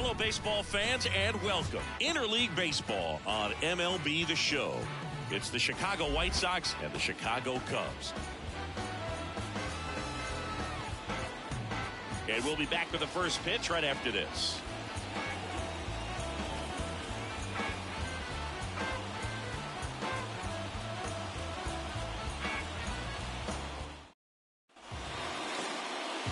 Hello, baseball fans, and welcome. Interleague Baseball on MLB The Show. It's the Chicago White Sox and the Chicago Cubs. And we'll be back with the first pitch right after this.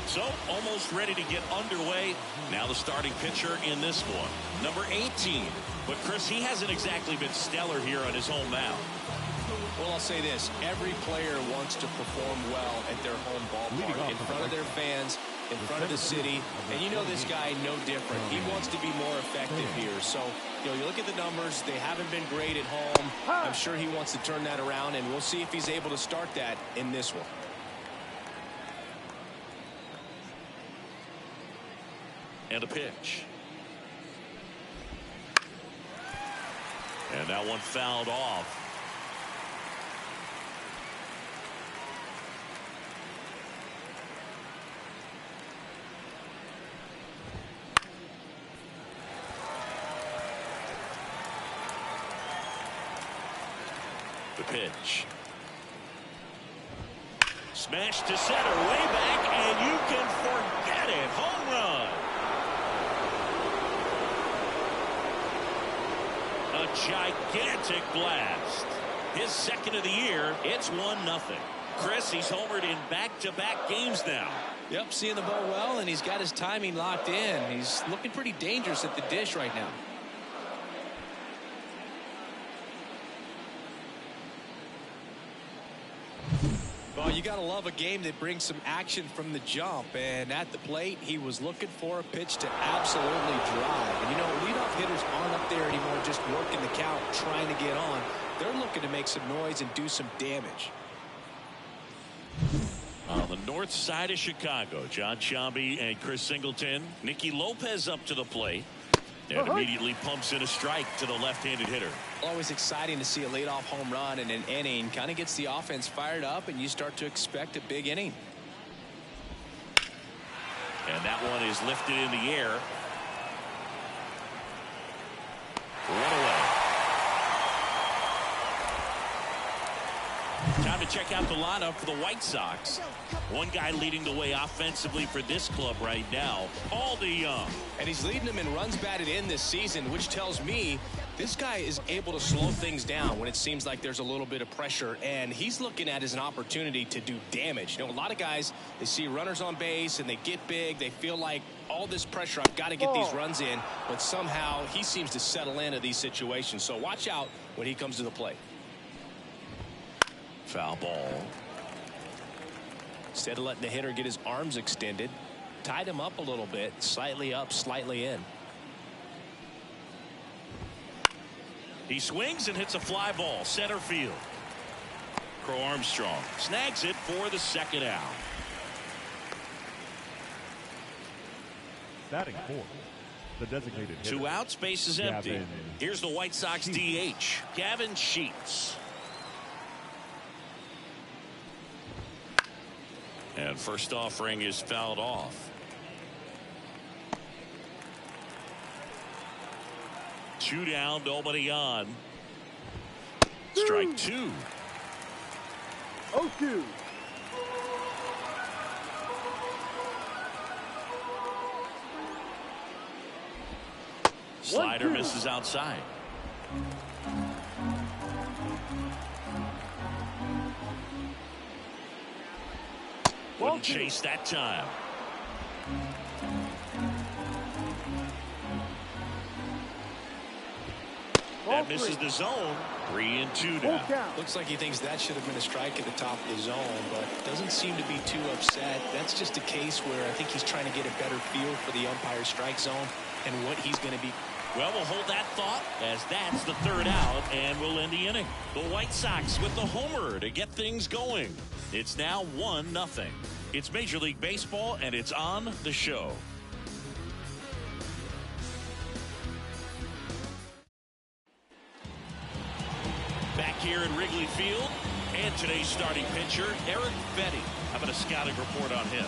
So, almost ready to get underway. Now the starting pitcher in this one, number 18. But, Chris, he hasn't exactly been stellar here on his home mound. Well, I'll say this. Every player wants to perform well at their home ballpark, in front of their fans, in front of the city. And you know this guy no different. He wants to be more effective here. So, you look at the numbers. They haven't been great at home. I'm sure he wants to turn that around, and we'll see if he's able to start that in this one. And a pitch. And that one fouled off. The pitch. Smash to center, way back, and you can forget it. Home run. A gigantic blast. His second of the year. It's 1-0. Chris, he's homered in back-to-back games now. Yep, seeing the ball well, and he's got his timing locked in. He's looking pretty dangerous at the dish right now. Well, you got to love a game that brings some action from the jump. And at the plate, he was looking for a pitch to absolutely drive. And, leadoff hitters aren't up there anymore just working the count, trying to get on. They're looking to make some noise and do some damage. On the north side of Chicago, John Sciambi and Chris Singleton. Nicky Lopez up to the plate. And immediately pumps in a strike to the left-handed hitter. Always exciting to see a leadoff home run in an inning. Kind of gets the offense fired up, and you start to expect a big inning. And that one is lifted in the air. One away. Time to check out the lineup for the White Sox. One guy leading the way offensively for this club right now, Paul DeYoung. And he's leading them in runs batted in this season, which tells me this guy is able to slow things down when it seems like there's a little bit of pressure, and he's looking at it as an opportunity to do damage. A lot of guys, they see runners on base and they get big. They feel like all this pressure, I've got to get these runs in, but somehow he seems to settle into these situations. So watch out when he comes to the plate. Foul ball. Instead of letting the hitter get his arms extended, tied him up a little bit, slightly up, slightly in. He swings and hits a fly ball, center field. Crow Armstrong snags it for the second out. Batting fourth, the designated hitter. 2 outs, base is empty. Here's the White Sox DH, Gavin Sheets. And first offering is fouled off. 2 down, nobody on. Strike 2. 0-2. Slider misses outside. Wouldn't chase that time. That misses the zone. 3-2 now. Looks like he thinks that should have been a strike at the top of the zone, but doesn't seem to be too upset. That's just a case where I think he's trying to get a better feel for the umpire's strike zone and what he's going to be. Well, we'll hold that thought as that's the 3rd out, and we'll end the inning. The White Sox with the homer to get things going. It's now 1-0. It's Major League Baseball, and it's on the show. Back here at Wrigley Field, and today's starting pitcher, Eric Betty. How about a scouting report on him?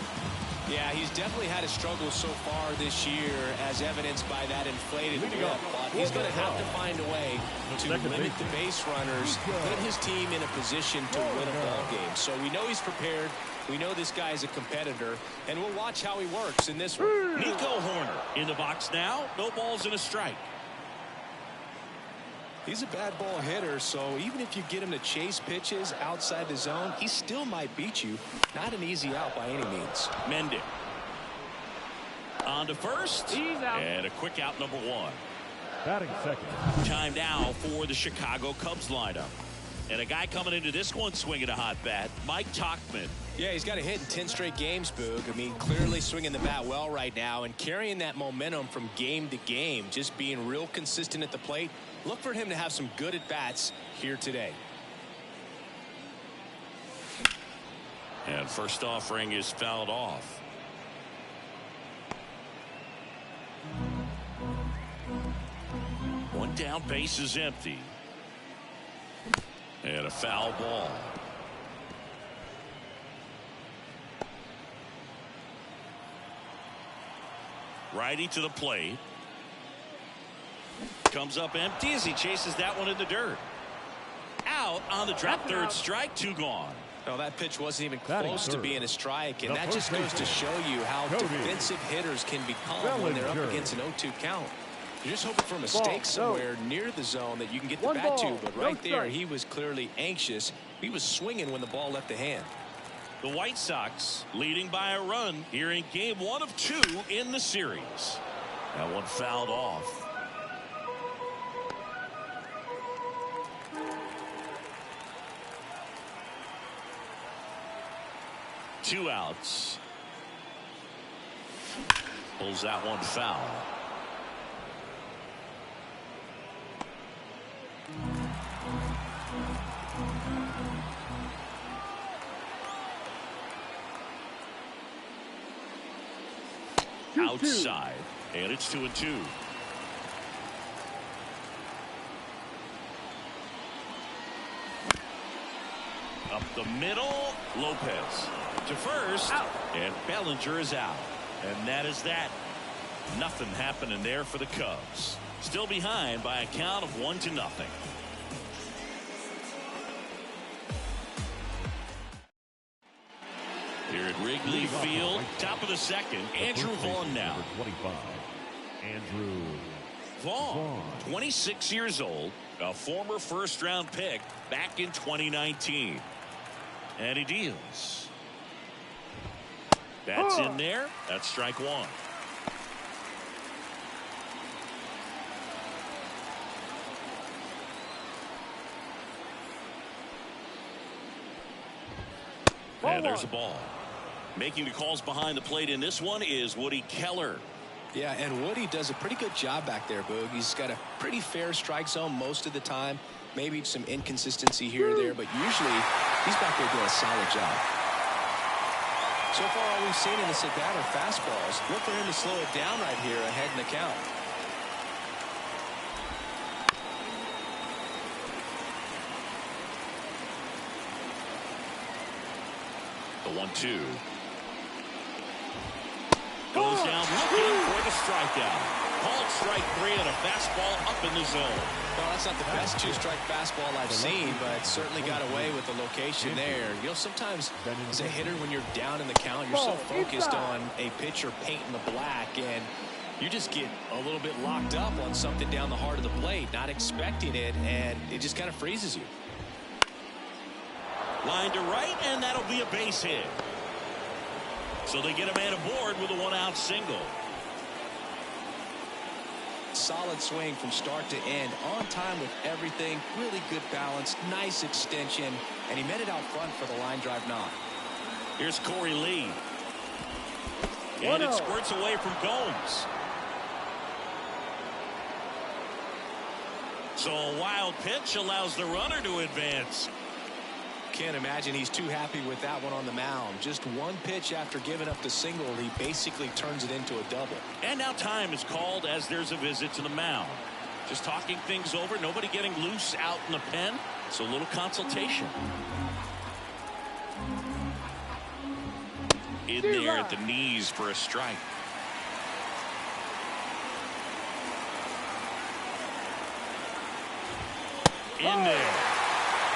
Yeah, he's definitely had his struggles so far this year, as evidenced by that inflated whip. But he's going to have to find a way to limit the base runners, put his team in a position to win a ball game. So we know he's prepared. We know this guy is a competitor, and we'll watch how he works in this one. Nico Horner in the box now. No balls and a strike. He's a bad ball hitter, so even if you get him to chase pitches outside the zone, he still might beat you. Not an easy out by any means. Mendick on to first, and a quick out, number one. Batting second. Time now for the Chicago Cubs lineup. And a guy coming into this one swinging a hot bat, Mike Tauchman. Yeah, he's got a hit in 10 straight games, Boog. I mean, clearly swinging the bat well right now and carrying that momentum from game to game, just being real consistent at the plate. Look for him to have some good at-bats here today. And first offering is fouled off. One down, base is empty. And a foul ball. Righty to the plate. Comes up empty as he chases that one in the dirt. Out on the drop, third strike, two gone. Well, that pitch wasn't even close to being a strike, and that just goes to show you how defensive hitters can become when they're up against an 0-2 count. You're just hoping for a mistake somewhere near the zone that you can get the bat to, but right there, he was clearly anxious. He was swinging when the ball left the hand. The White Sox leading by a run here in game 1 of 2 in the series. That one fouled off. Two outs. Pulls that one foul. Outside, and it's 2-2. Up the middle, Lopez to first, and Bellinger is out. And that is that. Nothing happening there for the Cubs. Still behind by a count of 1-0. Here at Wrigley Field, top of the second, Andrew Vaughn now. 25. Andrew Vaughn, 26 years old, a former first-round pick back in 2019. And he deals. That's in there. That's strike one. And there's a ball. Making the calls behind the plate in this one is Woody Keller. Yeah, and Woody does a pretty good job back there, Boog. He's got a pretty fair strike zone most of the time. Maybe some inconsistency here or there, but usually he's back there doing a solid job. So far, all we've seen in this at-bat are fastballs. Look for him to slow it down right here ahead in the count. The 1-2. Goes down looking for the strikeout. Called strike 3 and a fastball up in the zone. Well, that's not the best two-strike fastball I've seen, but certainly got away with the location there. You know, sometimes as a hitter, when you're down in the count, you're so focused on a pitcher painting the black, and you just get a little bit locked up on something down the heart of the plate, not expecting it, and it just kind of freezes you. Line to right, and that'll be a base hit. So they get a man aboard with a one-out single. Solid swing from start to end, on time with everything, really good balance, nice extension, and he met it out front for the line drive knock. Here's Corey Lee. And it squirts away from Gomes. So a wild pitch allows the runner to advance. Can't imagine he's too happy with that one on the mound. Just one pitch after giving up the single, he basically turns it into a double. And now time is called as there's a visit to the mound. Just talking things over, nobody getting loose out in the pen. So a little consultation. in there at the knees for a strike. In there.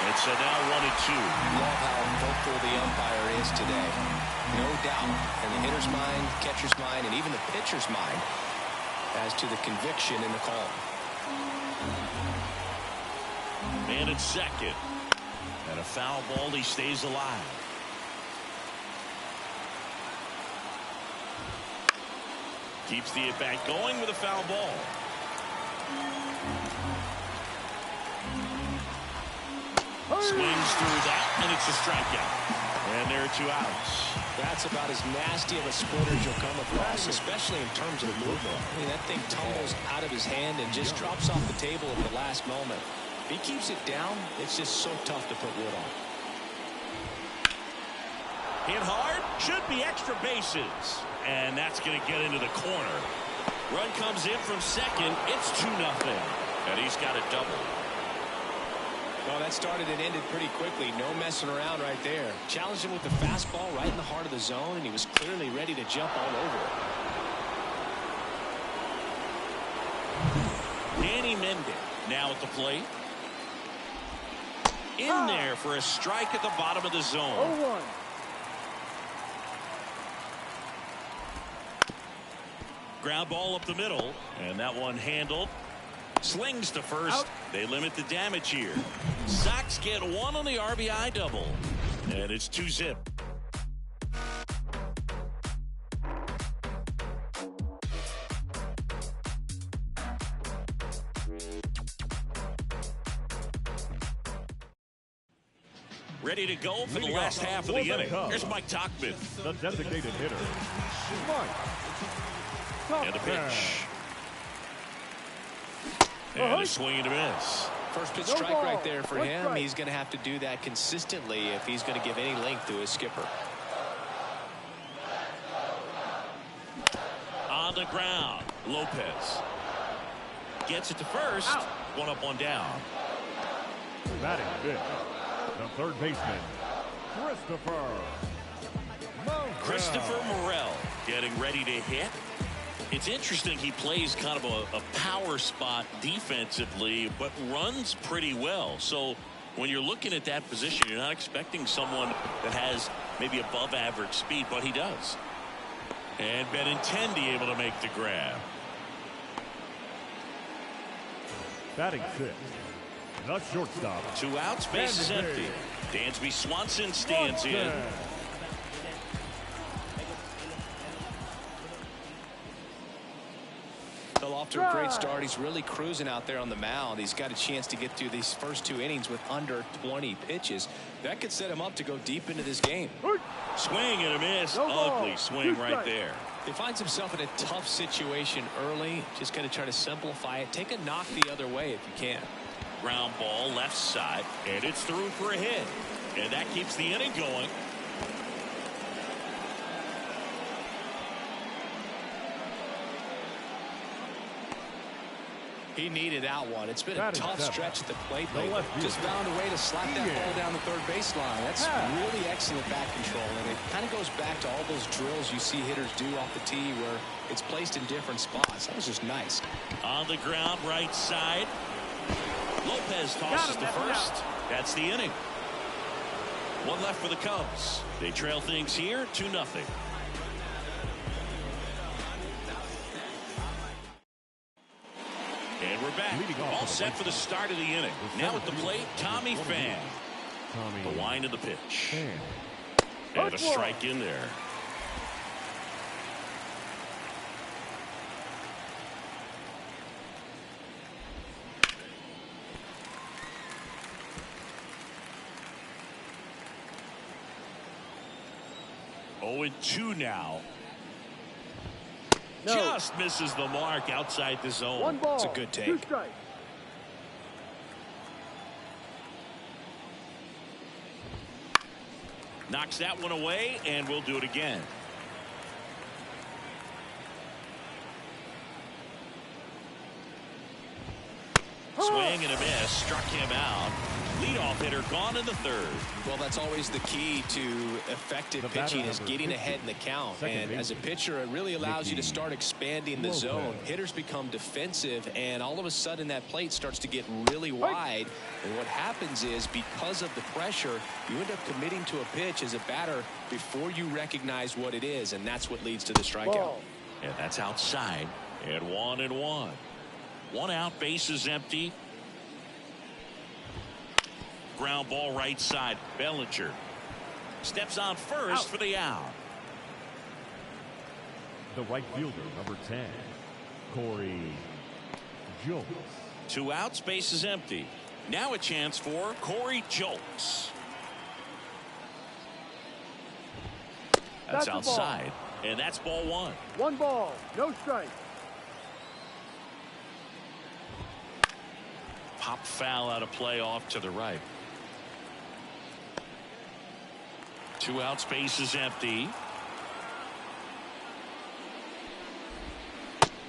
And so now 1-2. Love how vocal the umpire is today. No doubt. In the hitter's mind, catcher's mind, and even the pitcher's mind as to the conviction in the call. And it's second. And a foul ball. He stays alive. Keeps the at-bat going with a foul ball. Swings through that, and it's a strikeout. And there are 2 outs. That's about as nasty of a splitter as you'll come across, especially in terms of the movement. I mean, that thing tumbles out of his hand and just drops off the table at the last moment. If he keeps it down, it's just so tough to put wood on. Hit hard, should be extra bases. And that's going to get into the corner. Run comes in from second. It's 2-0. And he's got a double. Well, that started and ended pretty quickly. No messing around right there. Challenged him with the fastball right in the heart of the zone, and he was clearly ready to jump all over it. Danny Mendez now at the plate. In there for a strike at the bottom of the zone. 0-1. Ground ball up the middle, and that one handled. Slings to first. Out. They limit the damage here. Sox get 1 on the RBI double, and it's 2-0. Ready to go for the last half of the inning. Here's Mike Tauchman. The designated hitter, Mike. And a pitch. And a swing and a miss. First pitch strike right there for him. He's going to have to do that consistently if he's going to give any length to his skipper. On the ground, Lopez gets it to first. Out. 1 up, 1 down. Batting fifth, the third baseman, Christopher Morel getting ready to hit. It's interesting, he plays kind of a power spot defensively, but runs pretty well. So when you're looking at that position, you're not expecting someone that has maybe above average speed, but he does. And Benintendi able to make the grab. Batting sixth, the shortstop. 2 outs, base is empty. Dansby Swanson stands in. Well, off to a great start. He's really cruising out there on the mound. He's got a chance to get through these first 2 innings with under 20 pitches. That could set him up to go deep into this game. Swing and a miss. Ugly swing right there. He finds himself in a tough situation early. Just going to try to simplify it. Take a knock the other way if you can. Ground ball left side, and it's through for a hit. And that keeps the inning going. He needed that one. It's been a That is tough seven. stretch at the plate The lately. left Just field. found a way to slap that ball down the third baseline. That's really excellent bat control, and it kind of goes back to all those drills you see hitters do off the tee where it's placed in different spots. That was just nice. On the ground, right side. Lopez tosses to first. That's the inning. 1 left for the Cubs. They trail things here, 2-0. And we're back. All set for the start of the inning. Now at the plate, Tommy Pham. The wind of the pitch. And a strike in there. Oh, and 2 now. Just misses the mark outside the zone. 1 ball. It's a good take. 2 strikes. Knocks that one away, and we'll do it again. Swing swing and a miss. Struck him out. Leadoff hitter gone in the third. Well, that's always the key to effective pitching is getting ahead in the count. And as a pitcher, it really allows you to start expanding the zone. Hitters become defensive, and all of a sudden that plate starts to get really wide. And what happens is, because of the pressure, you end up committing to a pitch as a batter before you recognize what it is, and that's what leads to the strikeout. And that's outside. And 1-1. One out, bases empty. Ground ball right side. Bellinger steps on first for the out. The right fielder, number 10, Corey Jones. 2 outs, base is empty. Now a chance for Corey Jones. That's outside, and that's ball 1. 1 ball, no strike. Pop foul out of play off to the right. 2 outs, base is empty.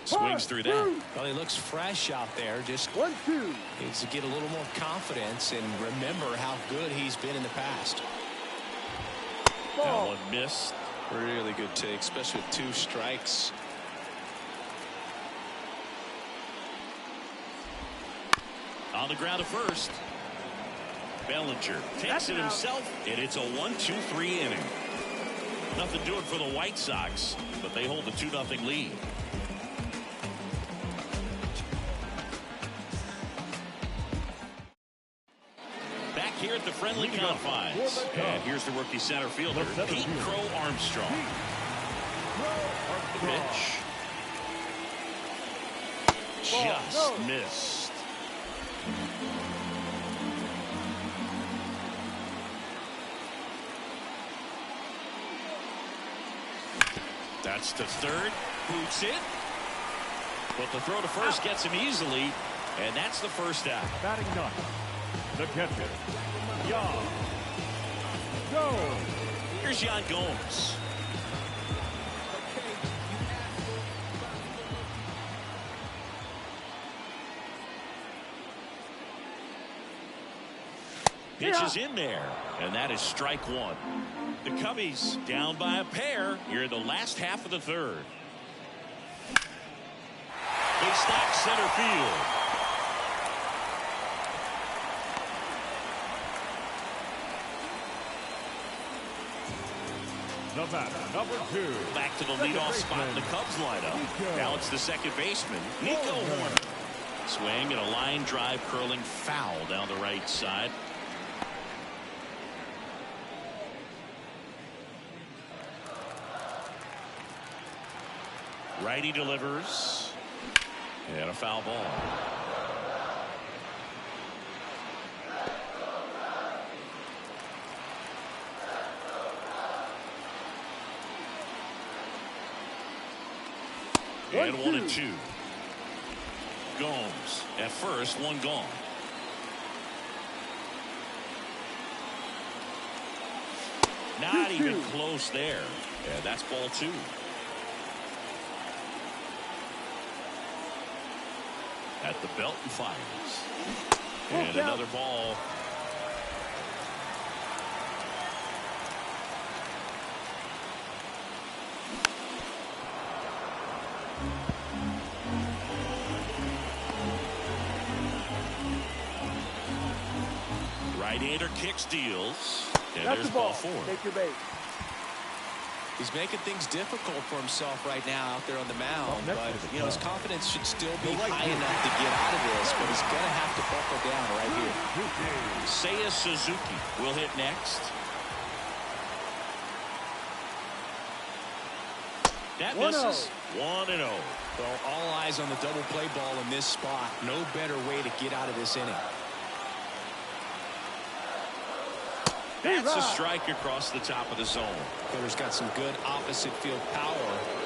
Swings through that. Well, he looks fresh out there. Just 1-2. needs to get a little more confidence and remember how good he's been in the past. That one missed. Really good take, especially with 2 strikes. On the ground to first. Bellinger takes it himself, and it's a 1-2-3 inning. Nothing doing for the White Sox, but they hold the 2-0 lead. Back here at the friendly confines, and here's the rookie center fielder, Pete Crow Armstrong. Pitch. Just missed. That's to third. Boots it. But the throw to first gets him easily. And that's the first out. Batting ninth, the catcher, Yan Gomes. Here's Yan Gomes. Pitch is in there. And that is strike 1. The Cubbies down by a pair here in the last half of the third. They stack center field. The batter, number 2. Back to the leadoff spot in the Cubs lineup. Now it's the second baseman, Nico Horner. Swing and a line drive curling foul down the right side. Righty delivers. And a foul ball. And 1-2. Gomes at first, 1 gone. Not even close there. And that's ball 2. At the belt and fires. And another ball. Right-hander kicks, deals. And there's ball 4. Take your base. He's making things difficult for himself right now out there on the mound, but you know his confidence should still be high enough to get out of this, but he's going to have to buckle down right here. Seiya Suzuki will hit next. That misses. 1-0. Well, all eyes on the double play ball in this spot. No better way to get out of this inning. That's a strike across the top of the zone. Hitter's got some good opposite field power.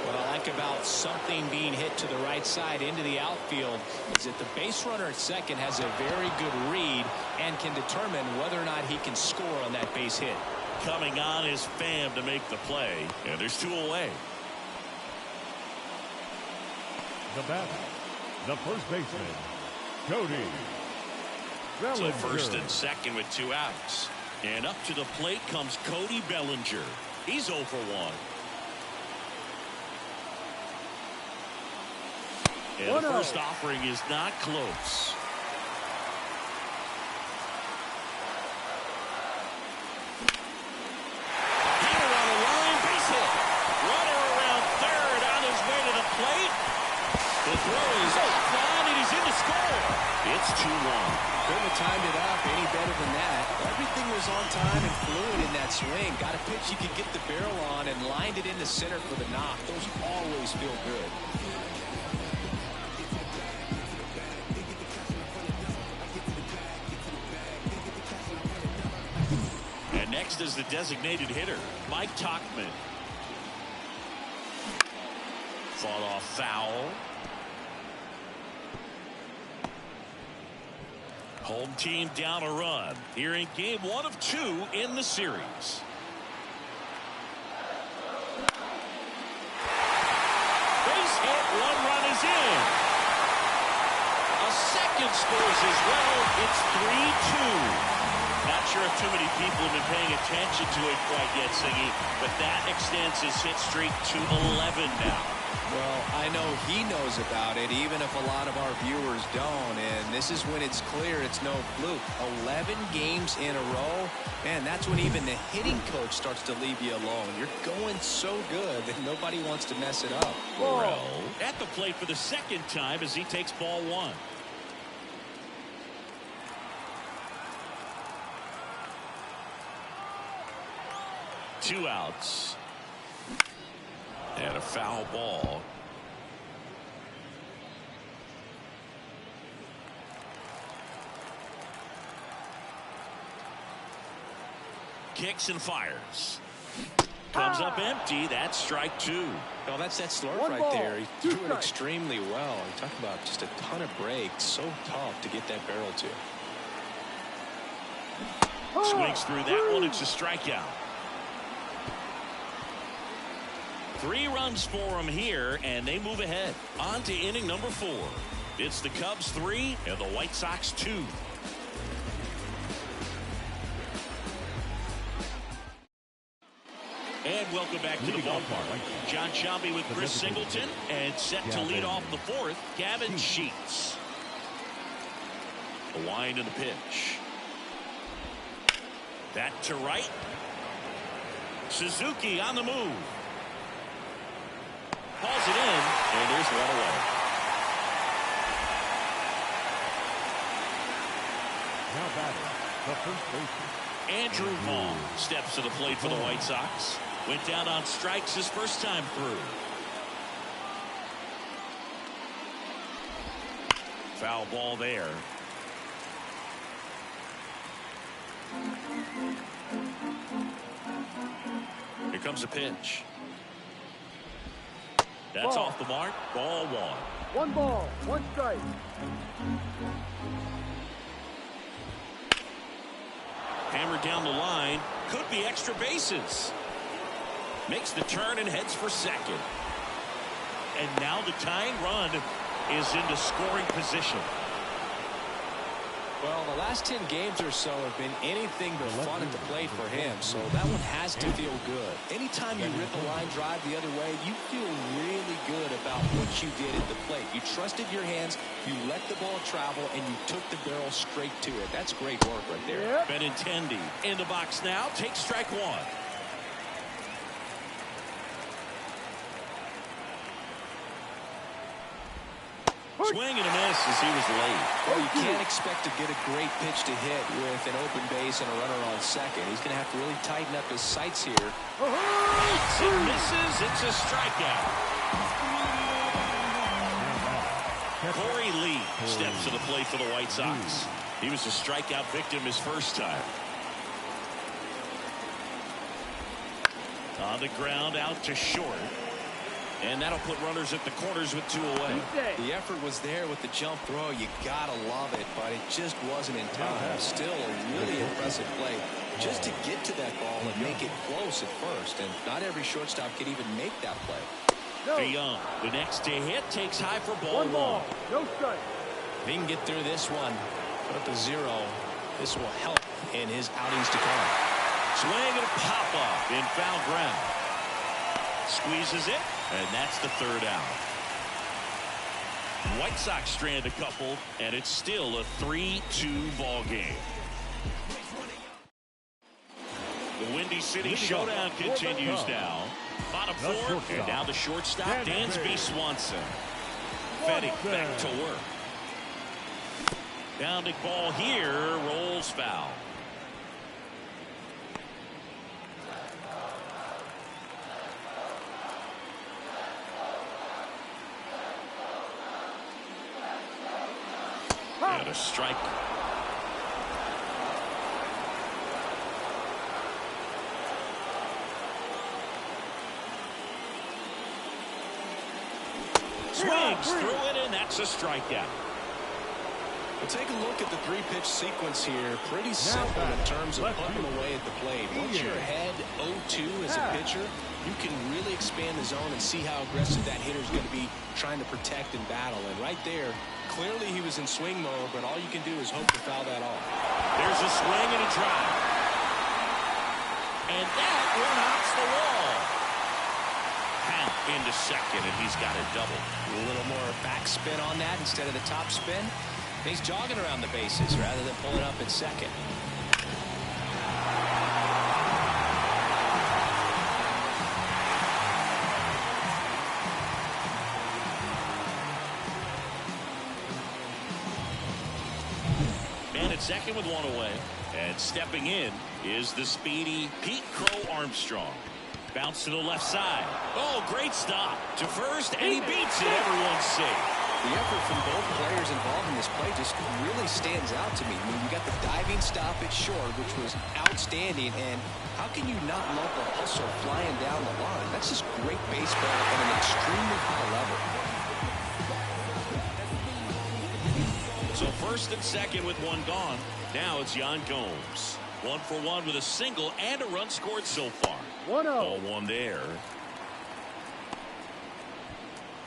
What I like about something being hit to the right side into the outfield is that the base runner at second has a very good read and can determine whether or not he can score on that base hit. Coming on is Pham to make the play, and there's 2 away. The batter, the first baseman, Cody So first and second with 2 outs. And up to the plate comes Cody Bellinger. He's 0 for 1. And the first offering is not close. Here on the line, base hit. Runner around third on his way to the plate. The throw is offline and he's in to score. It's 2-1. Couldn't have timed it up any better than that. Everything was on time and fluid in that swing. Got a pitch you could get the barrel on and lined it into center for the knock. Those always feel good. And next is the designated hitter, Mike Tauchman. Fought off foul. Home team down a run here in game 1 of 2 in the series. Base hit, 1 run is in. A second scores as well. It's 3-2. Not sure if too many people have been paying attention to it quite yet, Siggy, but that extends his hit streak to 11 now. Well, I know he knows about it, even if a lot of our viewers don't. And this is when it's clear it's no fluke. 11 games in a row. Man, that's when even the hitting coach starts to leave you alone. You're going so good that nobody wants to mess it up. Burrell at the plate for the second time as he takes ball 1. Two outs. And a foul ball. Kicks and fires. Comes up empty. That's strike 2. Well, that's that slurve right there. He threw it extremely well. You talk about just a ton of breaks. So tough to get that barrel to. Swings through that one. It's a strikeout. 3 runs for him here, and they move ahead. On to inning number 4. It's the Cubs 3 and the White Sox 2. And welcome back to the ballpark. John Shelby with Chris Singleton, and set to lead off the 4th, Gavin Sheets. The wind and the pitch. That to right. Suzuki on the move. Hauls it in, and there's 1 away. Now batting, the first baseman, Andrew Vaughn steps to the plate for the White Sox. Went down on strikes his first time through. Foul ball there. Here comes a pitch. That's off the mark. Ball 1. 1 ball, 1 strike. Hammered down the line. Could be extra bases. Makes the turn and heads for second. And now the tying run is into scoring position. Well, the last 10 games or so have been anything but fun at the plate for him, so that one has to feel good. Anytime you rip a line drive the other way, you feel really good about what you did at the plate. You trusted your hands, you let the ball travel, and you took the barrel straight to it. That's great work right there. Benintendi in the box now. Takes strike 1. Swing and a miss as he was late. Well, you can't expect to get a great pitch to hit with an open base and a runner on second. He's going to have to really tighten up his sights here. Hits and misses. It's a strikeout. Corey Lee steps to the plate for the White Sox. He was a strikeout victim his first time. On the ground, out to short. And that'll put runners at the corners with 2 away. The effort was there with the jump throw. You gotta love it, but it just wasn't in time. Still a really impressive play just to get to that ball and make it close at first. And not every shortstop can even make that play. DeYoung, the next to hit, takes high for ball 1. No strike. If he can get through this one, But at the 0, this will help in his outings to come. Swing and a pop-up in foul ground. Squeezes it, and that's the 3rd out. White Sox strand a couple, and it's still a 3-2 ball game. The Windy City showdown continues now. Bottom 4, and now the shortstop, Dansby Swanson. Fetty back to work. Downed ball here, rolls foul. And a strike. Swings through it, and that's a strikeout. Well, take a look at the 3-pitch sequence here. Pretty simple in terms of putting them away at the plate. Once you're ahead 0-2 as a pitcher, you can really expand the zone and see how aggressive that hitter is going to be trying to protect and battle. And right there, clearly he was in swing mode, but all you can do is hope to foul that off. There's a swing and a drive. And that one hops the wall. Count into second, and he's got a double. A little more backspin on that instead of the top spin. He's jogging around the bases rather than pulling up at second. Man at second with one away. And stepping in is the speedy Pete Crow Armstrong. Bounce to the left side. Oh, great stop to first, and he beats it. Everyone's safe. The effort from both players involved in this play just really stands out to me. I mean, you got the diving stop at short, which was outstanding, and how can you not love the hustle flying down the line? That's just great baseball at an extremely high level. So first and second with one gone. Now it's Yan Gomes. 1 for 1 with a single and a run scored so far. 1-0. 0-1 there.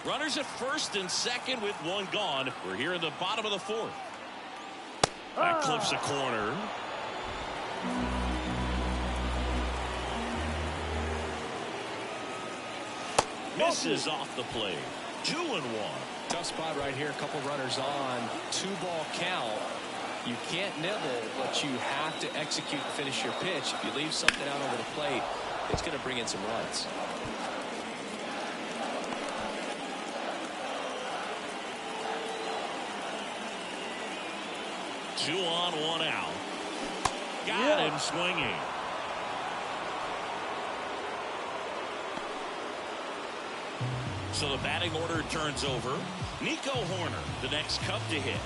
Runners at first and second with one gone. We're here in the bottom of the 4th. That clips a corner. Misses off the plate. 2-1. Tough spot right here. A couple runners on. 2-ball count. You can't nibble, but you have to execute and finish your pitch. If you leave something out over the plate, it's going to bring in some runs. Two on, one out. Got him swinging. So the batting order turns over. Nico Horner, the next Cub to hit.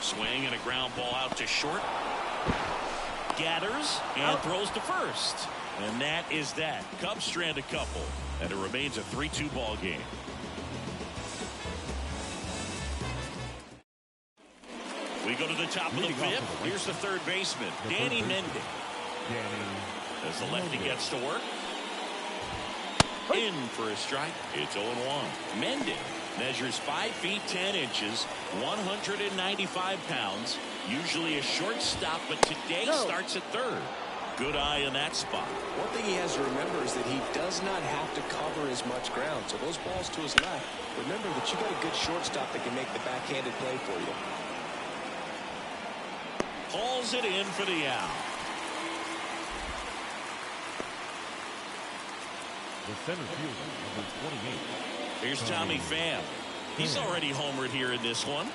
Swing and a ground ball out to short. Gathers and throws to first. And that is that. Cubs strand a couple. And it remains a 3-2 ball game. We go to the top of the 5th. Here's the third baseman, Danny Mending. As the lefty gets to work. In for a strike. It's 0-1. Mending measures 5 feet 10 inches, 195 pounds. Usually a shortstop, but today starts at third. Good eye in that spot. One thing he has to remember is that he does not have to cover as much ground. So those balls to his left, remember that you got a good shortstop that can make the backhanded play for you. Pulls it in for the out. The center fielder, number 28. Here's Tommy Pham. He's already homered here in this one.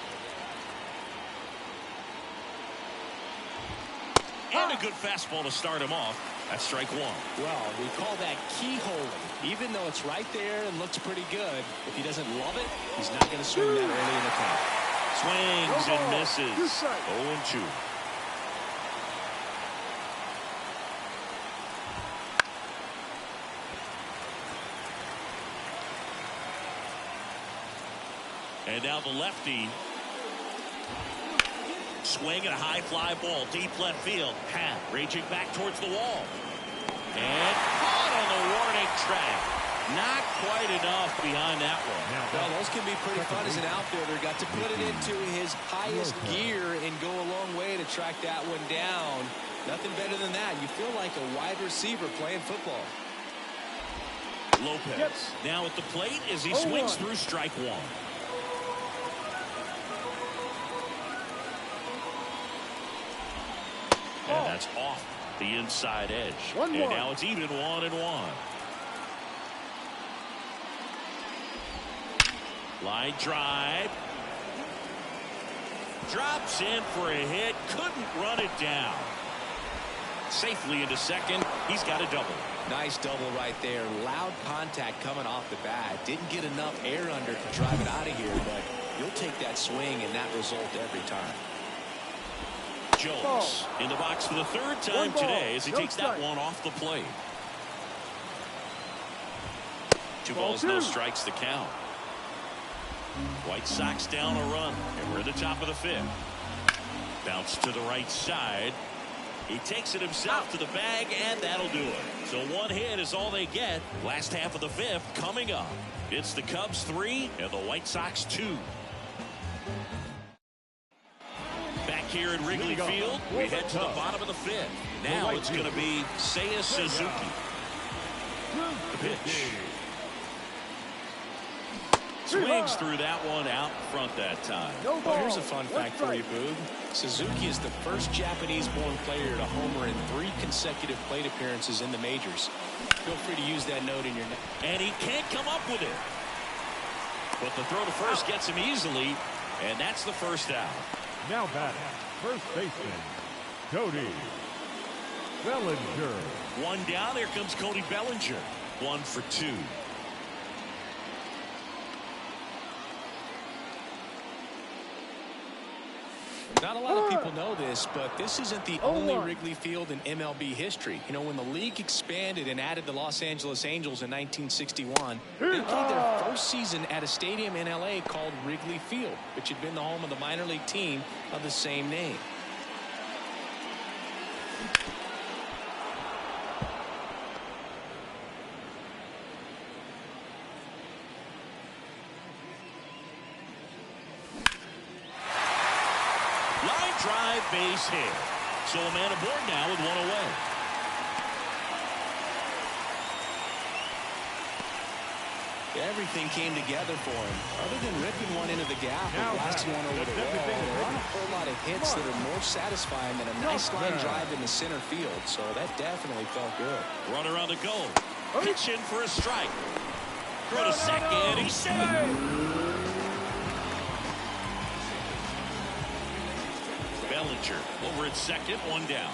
And a good fastball to start him off. That's strike one. Well, we call that keyholing. Even though it's right there and looks pretty good, if he doesn't love it, he's not going to swing that early in the count. Swings and misses. 0-2. And now the lefty. Swing and a high fly ball deep left field. Pat raging back towards the wall. And caught on the warning track. Not quite enough behind that one. Well, those can be pretty fun as an outfielder. Got to put it into his highest gear and go a long way to track that one down. Nothing better than that. You feel like a wide receiver playing football. Lopez now at the plate as he swings through strike one. And that's off the inside edge. And now it's even 1-1. Line drive. Drops in for a hit. Couldn't run it down. Safely into second. He's got a double. Nice double right there. Loud contact coming off the bat. Didn't get enough air under to drive it out of here, but you'll take that swing and that result every time. Jones in the box for the third time today as he takes that one off the plate. 2 balls, no strikes to count. White Sox down a run, and we're at the top of the 5th. Bounce to the right side. He takes it himself to the bag, and that'll do it. So 1 hit is all they get. Last half of the 5th coming up. It's the Cubs 3 and the White Sox 2. Back here at Wrigley Field, we head to the bottom of the 5th. Now it's going to be Seiya Suzuki. The pitch. Swings through that one out front that time. Well, here's a fun fact for you, Boog. Suzuki is the first Japanese-born player to homer in 3 consecutive plate appearances in the majors. Feel free to use that note in your note. And he can't come up with it. But the throw to first gets him easily, and that's the first out. Now batting, first baseman, Cody Bellinger. 1 down. Here comes Cody Bellinger. 1 for 2. Not a lot of people know this, but this isn't the only Wrigley Field in MLB history. You know, when the league expanded and added the Los Angeles Angels in 1961, they played their first season at a stadium in L.A. called Wrigley Field, which had been the home of the minor league team of the same name. Drive, base hit. So a man aboard now with 1 away. Everything came together for him. Other than ripping one into the gap and blasting one over the wall, there aren't a whole lot of hits that are more satisfying than a nice line drive in the center field. So that definitely felt good. Runner on the go. Pitch in for a strike. Throw to second. He's safe. Bellinger over at second, 1 down.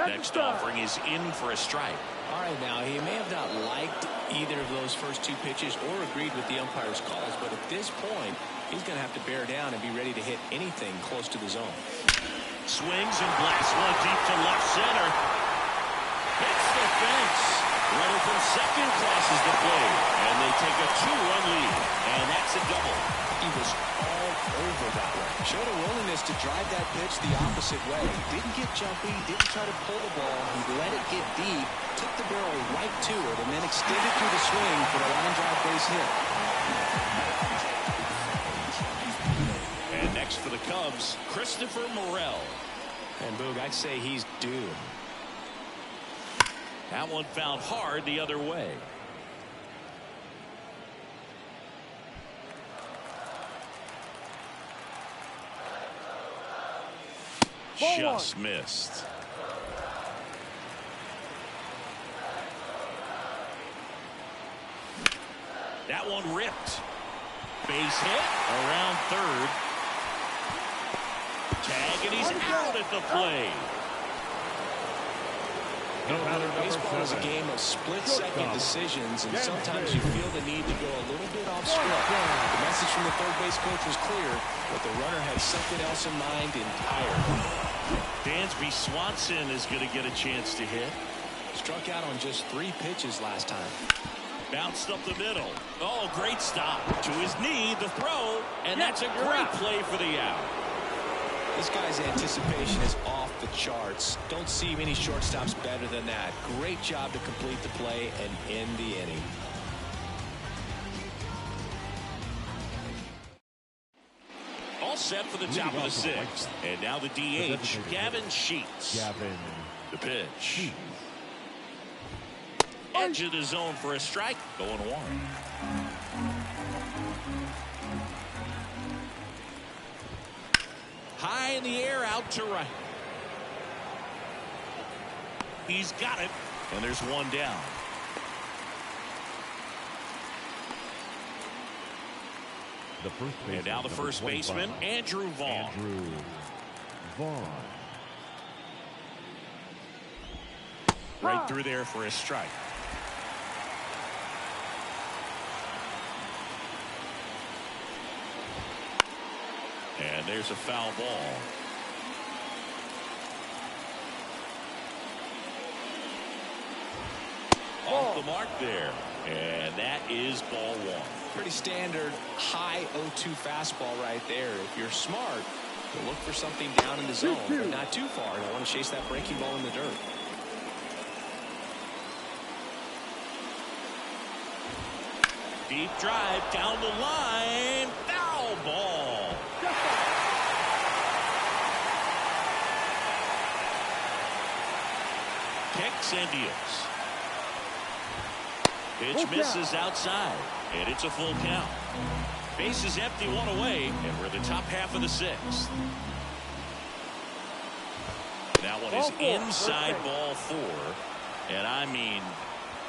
Next offering is in for a strike. All right, now he may have not liked either of those first 2 pitches or agreed with the umpire's calls, but at this point, he's going to have to bear down and be ready to hit anything close to the zone. Swings and blasts one deep to left center. Hits the fence. Runner from second crosses the plate, and they take a 2-run lead, and that's a double. He was all over that one. Showed a willingness to drive that pitch the opposite way. Didn't get jumpy, didn't try to pull the ball. He let it get deep, took the barrel right to it, and then extended through the swing for the line drive base hit. And next for the Cubs, Christopher Morel. And Boog, I'd say he's due. That one found hard the other way. Just missed. That one ripped. Base hit around third. Tag, and he's out at the plate. Baseball is a game of split-second decisions, and sometimes you feel the need to go a little bit off script. The message from the third base coach was clear, but the runner had something else in mind entirely. Dansby Swanson is going to get a chance to hit. Struck out on just 3 pitches last time. Bounced up the middle. Oh, great stop. To his knee, the throw, and that's a great play for the out. This guy's anticipation is off the charts. Don't see many shortstops better than that. Great job to complete the play and end the inning. All set for the top of the sixth. And now the DH, Gavin Sheets. The pitch. Edge of the zone for a strike. 0-1. High in the air, out to right. He's got it. And there's one down. And now the first baseman, Andrew Vaughn. Right through there for a strike. And there's a foul ball. Off the mark there. And that is ball one. Pretty standard high 0-2 fastball right there. If you're smart, you'll look for something down in the zone, but not too far. You don't want to chase that breaking ball in the dirt. Deep drive down the line. Foul ball. Kicks and deals. Pitch misses outside, and it's a full count. Base is empty, one away, and we're in the top half of the sixth. That one is inside ball four, and I mean,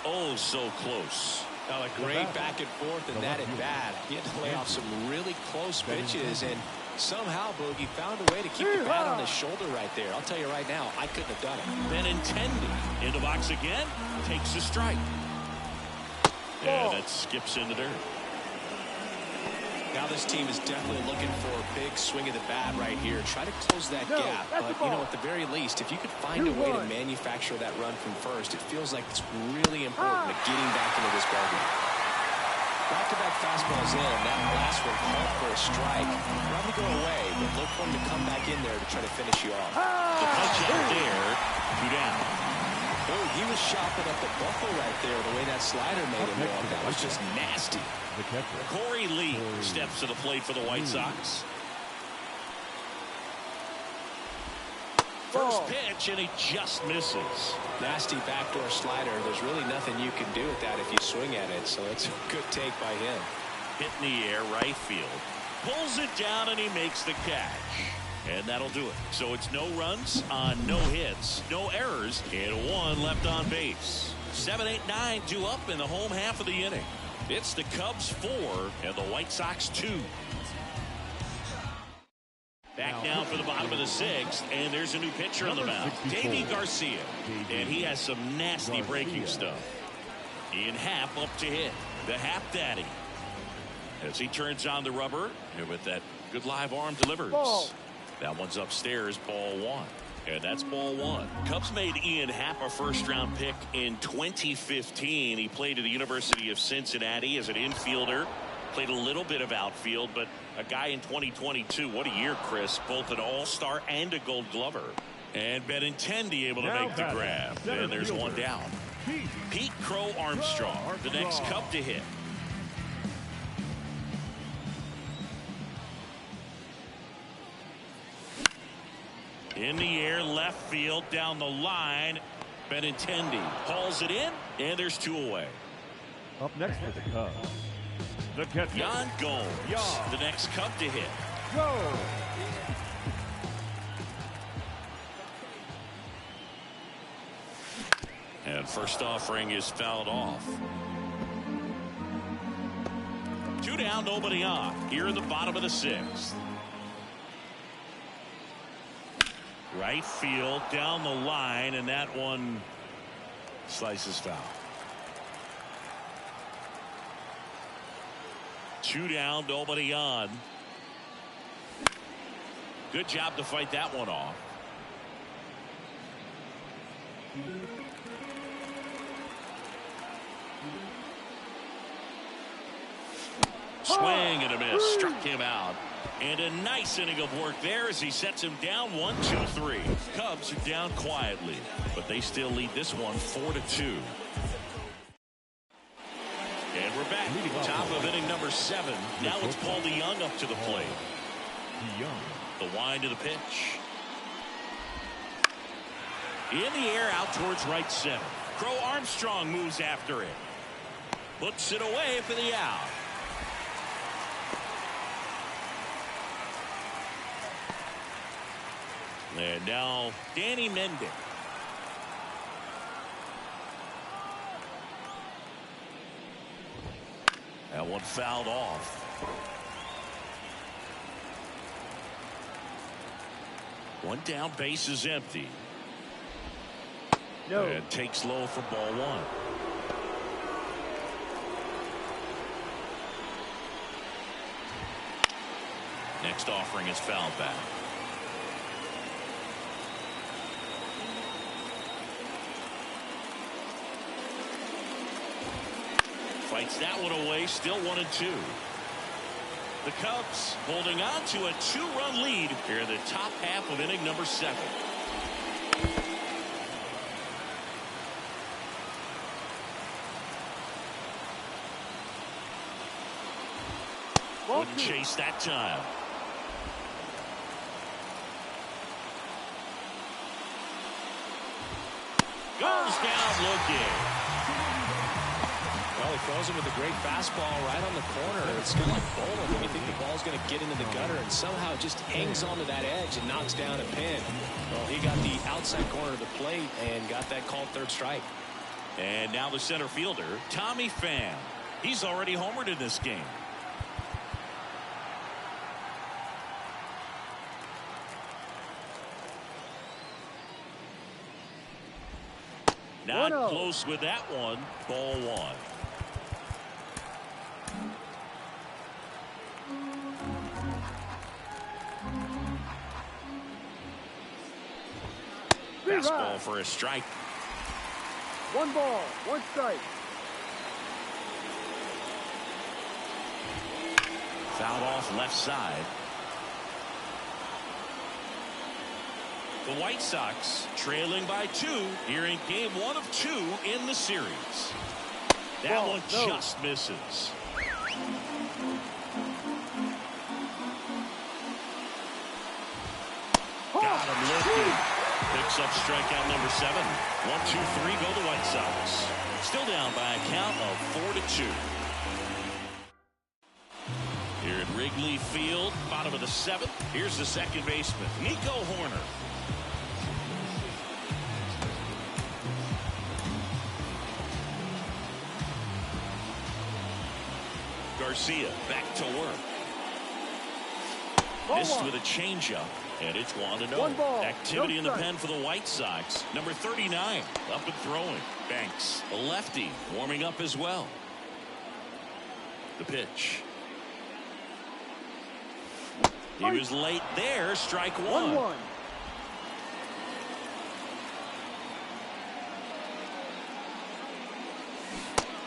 oh, so close. Now a great back and forth, and that at bat. He had to lay off some really close pitches, and somehow Boogie found a way to keep the bat on his shoulder right there. I'll tell you right now, I couldn't have done it. Benintendi in the box again, takes a strike. And that skips in the dirt. Now this team is definitely looking for a big swing of the bat right here. Try to close that gap. But, you know, at the very least, if you could find a way to manufacture that run from first, it feels like it's really important at getting back into this ballgame. Back-to-back fastballs in. That last one called for a strike. Probably go away, but look for him to come back in there to try to finish you off. The punch out there. 2 down. Oh, he was chopping up the buckle right there, the way that slider made him walk. That was just nasty. Corey Lee steps to the plate for the White Sox. First pitch, and he just misses. Nasty backdoor slider. There's really nothing you can do with that if you swing at it, so it's a good take by him. Hit in the air, right field. Pulls it down, and he makes the catch. And that'll do it. So it's no runs on no hits, no errors, and 1 left on base. 7, 8, 9 due up in the home half of the inning. It's the Cubs 4 and the White Sox 2. Back now for the bottom of the sixth, and there's a new pitcher on the mound, Davy Garcia. And he has some nasty breaking stuff. Ian Happ up to hit. The Happ Daddy. As he turns on the rubber, and with that good live arm delivers. That one's upstairs, ball 1. And that's ball 1. Cubs made Ian Happ a first-round pick in 2015. He played at the University of Cincinnati as an infielder. Played a little bit of outfield, but a guy in 2022. What a year, Chris. Both an all-star and a gold glover. And Benintendi able to make the grab. And there's one down. Pete Crow Armstrong, the next Cub to hit. In the air, left field, down the line. Benintendi hauls it in, and there's 2 away. Up next for the Cubs, the catcher, Yan Gomes, the next Cub to hit. Go! And first offering is fouled off. 2 down, nobody on. Here in the bottom of the sixth. Right field, down the line, and that one slices foul. 2 down, nobody on. Good job to fight that one off. Swing and a miss. Struck him out. And a nice inning of work there as he sets him down 1-2-3. Cubs are down quietly, but they still lead this one 4-2. And we're back. Top of inning number 7. Now it's Paul DeYoung up to the plate. The wind of the pitch. In the air out towards right center. Crow Armstrong moves after it. Puts it away for the out. And now Danny Mendick. That one fouled off. One down, base is empty. No. And takes low for ball 1. Next offering is fouled back. Fights that one away, still 1-2. The Cubs holding on to a 2-run lead here in the top half of inning number 7. Wouldn't chase that time. Goes down looking. Well, he throws him with a great fastball right on the corner. It's kind of like bowling when you think the ball's going to get into the gutter, and somehow it just hangs onto that edge and knocks down a pin. Well, he got the outside corner of the plate and got that called third strike. And now the center fielder, Tommy Pham. He's already homered in this game. Not close with that one. Ball 1. Fastball for a strike. 1 ball, 1 strike. Fouled off left side. The White Sox trailing by 2 here in game 1 of 2 in the series. That one just misses. Got him looking. Picks up strikeout number 7. 1-2-3 go the White Sox. Still down by a count of 4-2. Here at Wrigley Field, bottom of the 7th. Here's the second baseman, Nico Horner. Garcia back to work. Missed with a changeup, and it's 1-0. Activity in the pen for the White Sox. Number 39 up and throwing. Banks, a lefty, warming up as well. The pitch. He was late there. Strike 1.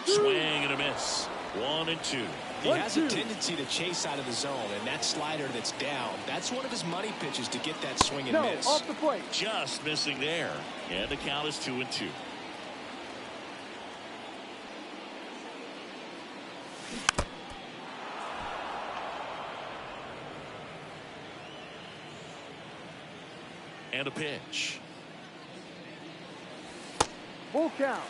Swing and a miss. 1-2. He has a tendency to chase out of the zone, and that slider that's down, that's one of his money pitches to get that swing and miss. Off the plate. Just missing there. And the count is 2-2. And a pitch. Full count.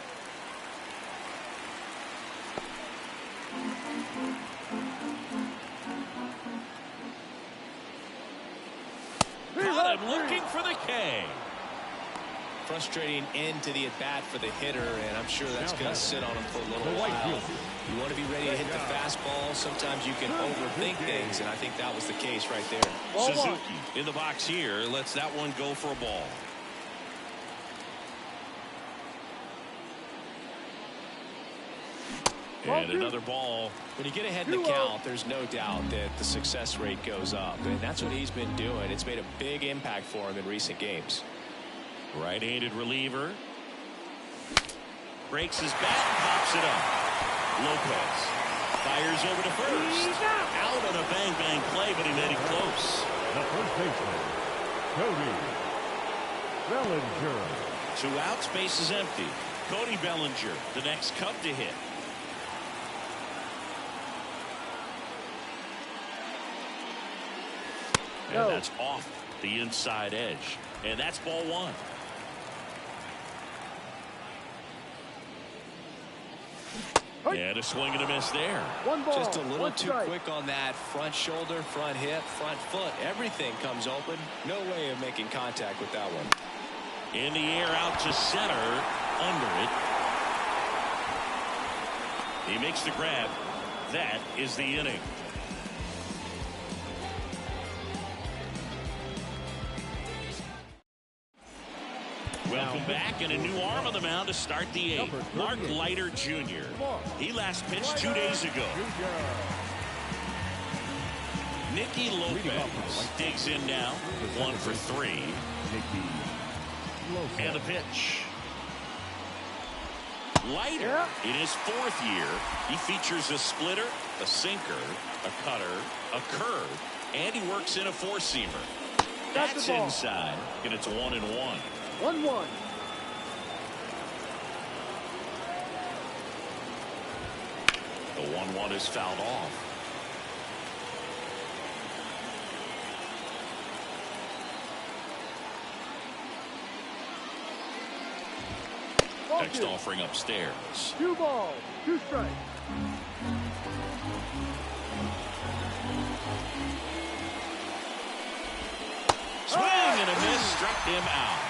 Got him looking for the K. Frustrating end to the at-bat for the hitter, and I'm sure that's going to sit on him for a little while. You want to be ready to hit the fastball. Sometimes you can overthink things, and I think that was the case right there. Suzuki in the box here lets that one go for a ball. And another ball. When you get ahead in the count, there's no doubt that the success rate goes up, and that's what he's been doing. It's made a big impact for him in recent games. Right-handed reliever. Breaks his bat and pops it up. Lopez. Fires over to first. Out on a bang-bang play, but he made it close. The first baseman, Cody Bellinger. 2 outs, base is empty. Cody Bellinger, the next Cub to hit. And that's off the inside edge. And that's ball 1. And a swing and a miss there. 1 ball. Just a little 1 too strike. quick on that front shoulder, front hip, front foot. Everything comes open. No way of making contact with that one. In the air, out to center, under it. He makes the grab. That is the inning. Welcome back, and a new arm on the mound to start the 8th. Mark Leiter Jr. He last pitched 2 days ago. Nicky Lopez digs in now. 1 for 3. And a pitch. Leiter, in his 4th year, he features a splitter, a sinker, a cutter, a curve, and he works in a 4-seamer. That's inside, and it's 1-1. 1-1. The 1-1 is fouled off. Next offering upstairs. 2 balls, 2 strikes. Swing and a miss, struck him out.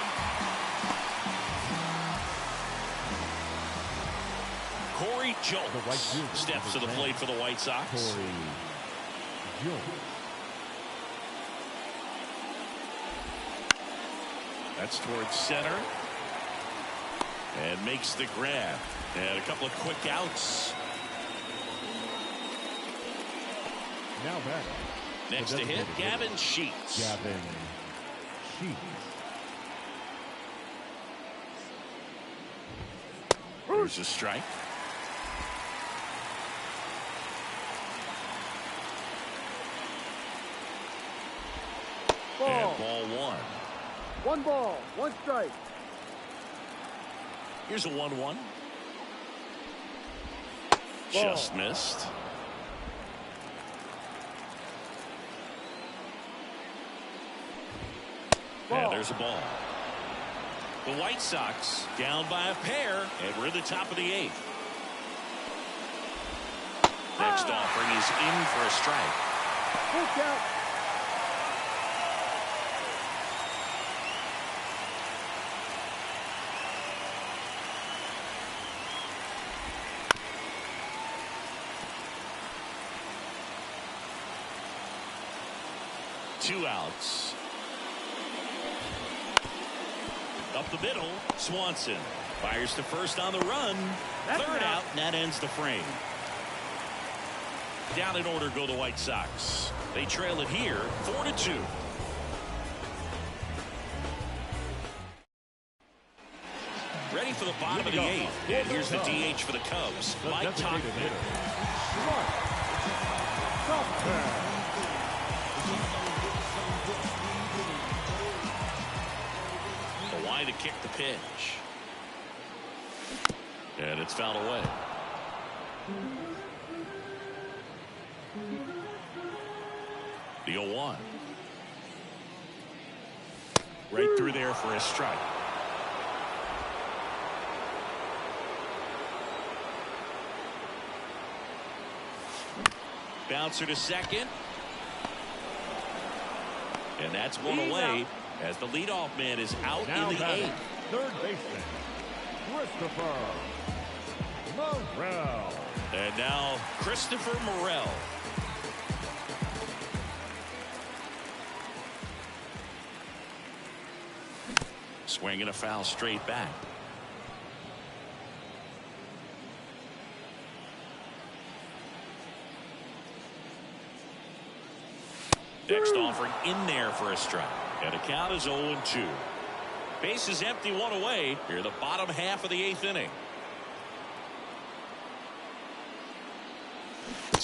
Corey Jones steps to the plate for the White Sox. Corey Jones. That's towards center. And makes the grab. And a couple of quick outs. Now back. Next to hit, Gavin Sheets. Gavin Sheets. There's a strike. Ball. And ball 1. 1 ball, 1 strike. Here's a 1-1. Just missed. And there's a ball. The White Sox down by a pair, and we're at the top of the 8th. Next offering is in for a strike. Full count. Two outs. Up the middle, Swanson fires to first on the run. Third out, and that ends the frame. Down in order go the White Sox. They trail it here, 4-2. Ready for the bottom of the 8th. And here's the DH for the Cubs, Mike Tucker. The line to kick the pitch. And it's fouled away. The 0-1. Right through there for a strike. Bouncer to second. And that's one away as the leadoff man is out Now in the 8th. Third baseman, Christopher Morel. And now Christopher Morel. Swinging a foul straight back. Next offering in there for a strike. And the count is 0-2. Base is empty, one away. Here the bottom half of the 8th inning.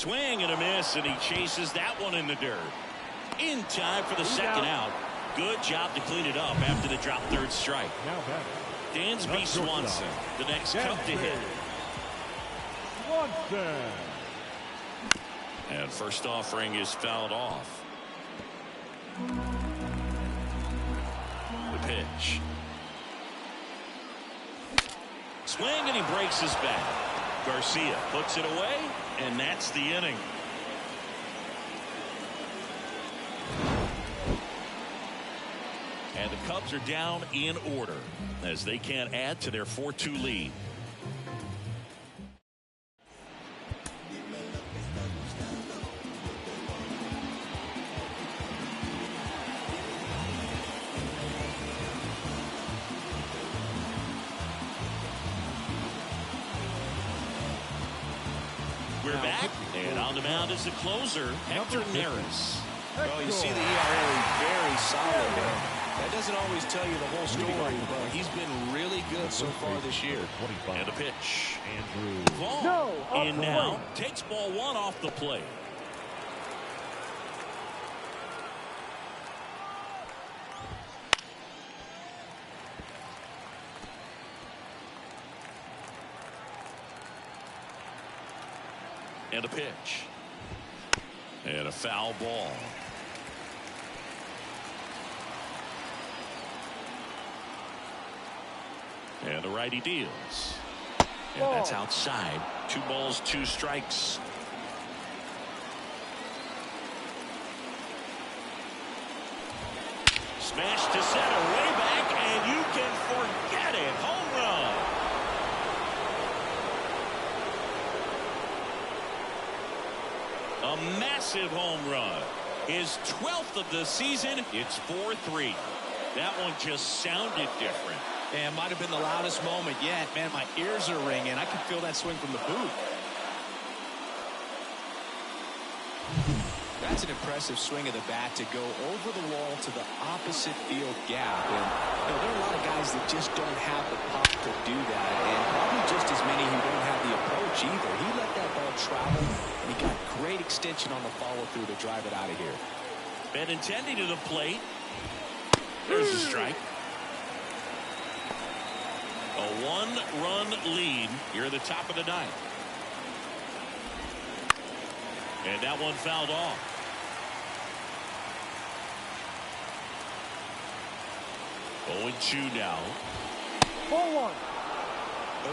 Swing and a miss, and he chases that one in the dirt. In time for the second out. Good job to clean it up after the drop third strike. Now batting. Dansby Swanson, the next cup to hit. Swanson. And first offering is fouled off. The pitch. Swing, and he breaks his bat. Garcia puts it away, and that's the inning. And the Cubs are down in order as they can't add to their 4-2 lead. We're back, and on the mound is the closer, Hector Neris. Well, you see the ERA very solid there. That doesn't always tell you the whole story, but he's been really good so far this year. And a pitch. Andrew. Ball in now. Takes ball one off the plate. And a pitch. And a foul ball. And the righty deals. And that's outside. 2 balls, 2 strikes. Smash to center, way back, and you can forget it. Home run. A massive home run. His 12th of the season. It's 4-3. That one just sounded different. And might have been the loudest moment yet. Man, my ears are ringing. I can feel that swing from the booth. That's an impressive swing of the bat to go over the wall to the opposite field gap. And you know, there are a lot of guys that just don't have the pop to do that. And probably just as many who don't have the approach either. He let that ball travel, and he got great extension on the follow-through to drive it out of here. Benintendi to the plate. There's a strike. A 1-run lead here at the top of the ninth. And that one fouled off. 0-2 now. 4-1.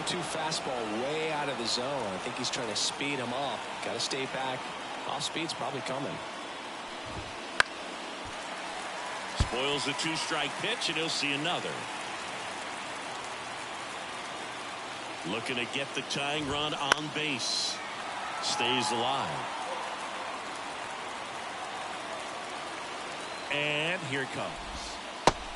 0-2 fastball way out of the zone. I think he's trying to speed him up. Got to stay back. Off speed's probably coming. Spoils the 2-strike pitch, and he'll see another. Looking to get the tying run on base. Stays alive. And here it comes.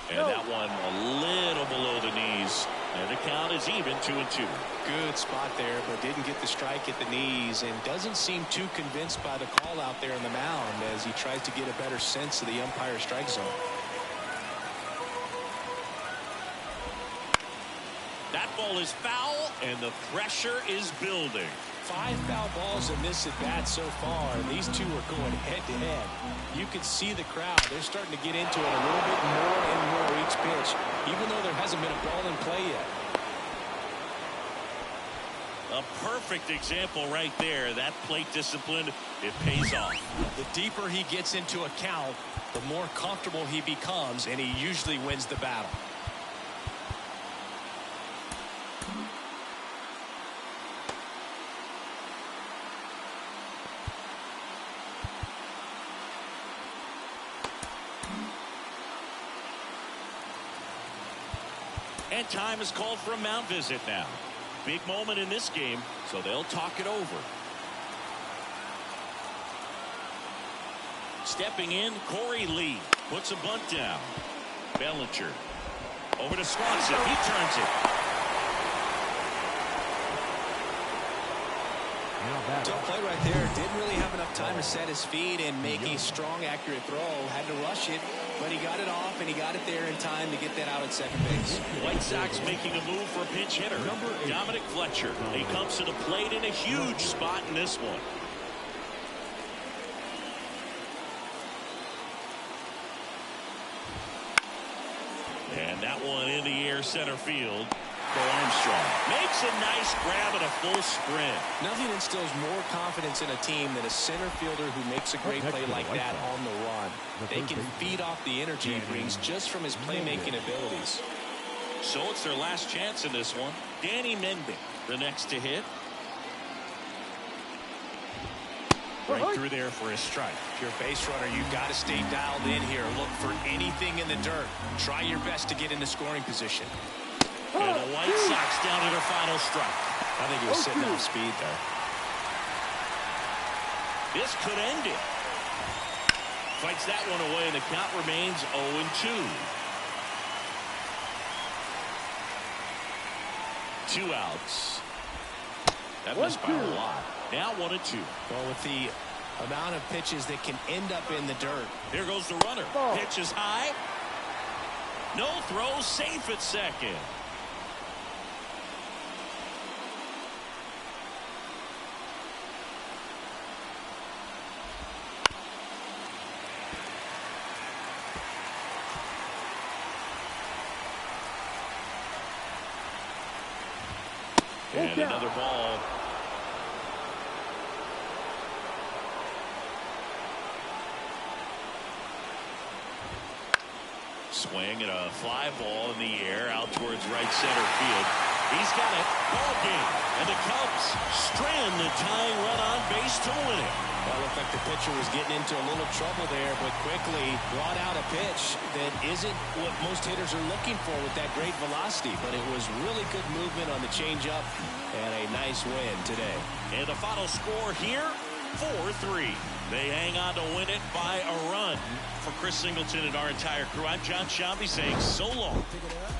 And that one a little below the knees. And the count is even, 2-2. Good spot there, but didn't get the strike at the knees, and doesn't seem too convinced by the call out there in the mound as he tries to get a better sense of the umpire strike zone. That ball is foul, and the pressure is building. 5 foul balls in this at bat so far, and these two are going head to head. You can see the crowd. They're starting to get into it a little bit more and more each pitch, even though there hasn't been a ball in play yet. A perfect example right there. That plate discipline, it pays off. The deeper he gets into a count, the more comfortable he becomes, and he usually wins the battle. And time is called for a mound visit now. Big moment in this game, so they'll talk it over. Stepping in, Corey Lee puts a bunt down. Bellinger over to Swanson. He turns it. Don't play right there. Didn't really have enough time to set his feet and make a strong, accurate throw. Had to rush it, but he got it off, and he got it there in time to get that out at second base. White Sox making a move for a pinch hitter. Dominic Fletcher. He comes to the plate in a huge spot in this one. That one in the air center field. For Armstrong. Makes a nice grab at a full sprint. Nothing instills more confidence in a team than a center fielder who makes a great play like that on the run. They can feed off the energy he brings just from his playmaking abilities. So it's their last chance in this one. Danny Mendick, the next to hit. Right through there for a strike. If you're a base runner, you got to stay dialed in here. Look for anything in the dirt. Try your best to get into scoring position. And the White Sox down to their final strike. I think he was sitting off speed there. This could end it. Fights that one away, and the count remains 0-2. 2 outs. That missed by a lot. Now 1-2. Well, with the amount of pitches that can end up in the dirt. Here goes the runner. Pitch is high. No throw, safe at second. And another ball. Swing and a fly ball in the air out towards right center field. He's got it. Ball game. And the Cubs strand the tying run on base to win it. Well, it looked like the pitcher was getting into a little trouble there, but quickly brought out a pitch that isn't what most hitters are looking for with that great velocity. But it was really good movement on the changeup and a nice win today. And the final score here, 4-3. They hang on to win it by a run. For Chris Singleton and our entire crew, I'm John Shambi saying so long. Pick it up.